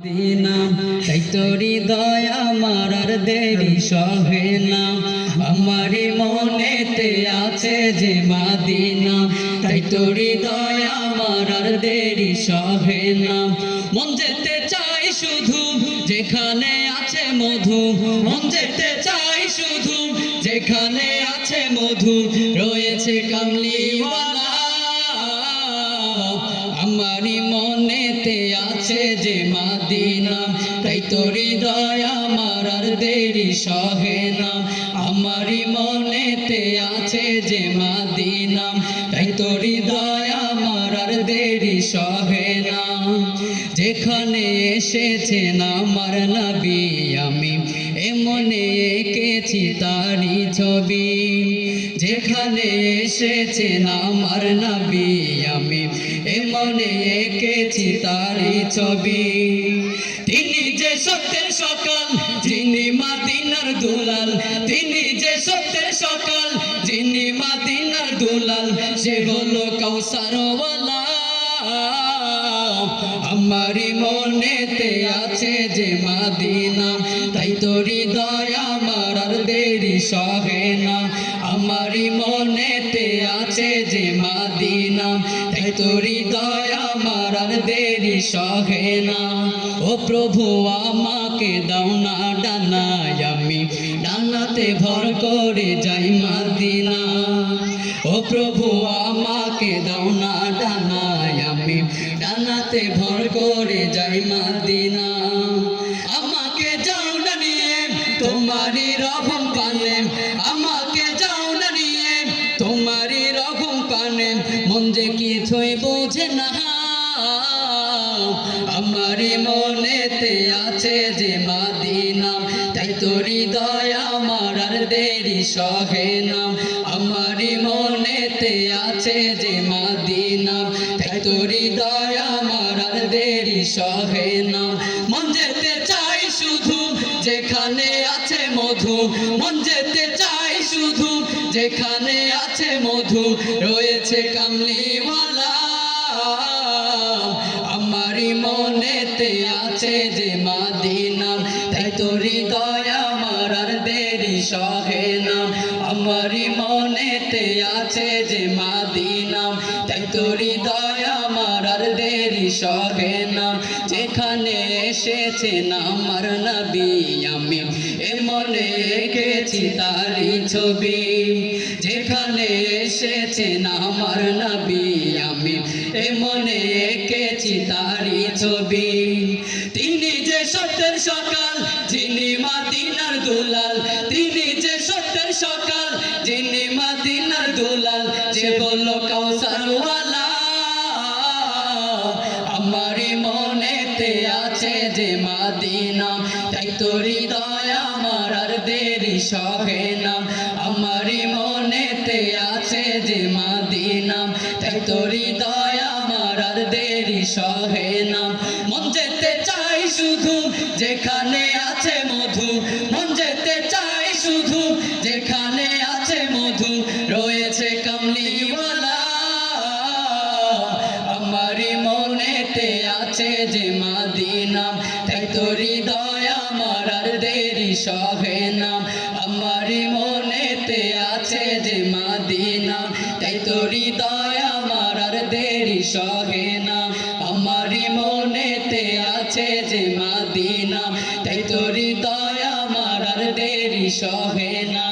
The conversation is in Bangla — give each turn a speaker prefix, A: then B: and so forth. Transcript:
A: মদিনা তাই তোর হৃদয় আমার আর দেরি সহে না আমারই মনেতে আছে যে মদিনা তাই তোর হৃদয় আমার আর দেরি সহে না মন যেতে চাই শুধু যেখানে আছে মধু মন যেতে চাই শুধু যেখানে আছে মধু রয়েছে কামলিওয়ালা আমারই মনেতে আছে যে মদিনা তাই তোর হৃদয় আমার আর দেরি সহে না আমারই মনেতে আছে যে মদিনা তাই তোর হৃদয় আমার আর দেরি সহে না যেখানে এসেছেন আমার নবী আমি এমনে এঁকেছি তারই ছবি যেখানে এসেছেন আমার নবী আমি এমনে এঁকেছি তারই ছবি তিনি যে সত্যের সকাল যিনি মদিনার দুলাল তিনি যে সত্যের সকাল যিনি মদিনার দুলাল সে হলো কাউসারওয়ালা আমারই মনেতে আছে যে মদিনা তাই তোর হৃদয় আমার আর দেরি সহে না আমারই মনেতে আছে যে মদিনা তাই তোর হৃদয় আমার আর দেরি সহে না ও প্রভু আমাকে দাও না ডানায় আমি ডানাতে ভর করে যাই মদিনা ও প্রভু আমাকে দাও না ডানায় আমি ডানাতে ভর করে যাই মদিনা আমাকে যাও না নিয়ে তোমারই রহম পানে আমাকে যাও না নিয়ে তোমারই রহম পানে মন যে কিছুই বোঝে না আমারই মনেতে আছে যে মদিনা তাই তোর হৃদয় আমার আর দেরি সহে না আমারই মনেতে আছে যে মদিনা তাই তোর হৃদয় আমার আর দেরি সহে না মন যেতে চাই শুধু যেখানে আছে মধু মন যেতে চাই শুধু যেখানে আছে মধু রয়েছে কামলিওয়ালা আমারই মনেতে আছে যে মদিনা তাই তোর হৃদয় আমার আর দেরি সহে না আমারই মনেতে আছে যে মদিনা তাই তোর হৃদয় আমার আর দেরি সহে না যেখানে এসেছেন আমার নবী আমি এমনে এঁকেছি তারই ছবি যেখানে এসেছেন আমার নবী আমি এমনে এঁকেছি তারই ছবি তিনি যে সত্যের সকাল যিনি মদিনার দুলাল তিনি যে সত্যের সকাল যিনি মদিনার দুলাল সে হলো কাউসারওয়ালা আমারই মনেতে আছে যে মদিনা তাই তোর হৃদয় আমার আর দেরি সহে না আমারই মনেতে আছে যে মদিনা তাই তোর হৃদয় আমার আর দেরি সহে না মন যেতে চাই শুধু যেখানে আছে মধু মন যেতে চাই শুধু যেখানে আছে মধু রয়েছে কামলিওয়ালা আমারই মনেতে আছে যে মদিনা তাই তোর হৃদয় আমার আর দেরি সহে না আমারই মনেতে আছে যে মদিনা তাই তোর হৃদয় আমার আর দেরি সহে না আমারই মনেতে আছে যে মদিনা তাই তোর হৃদয় আমার আর দেরি সহে না।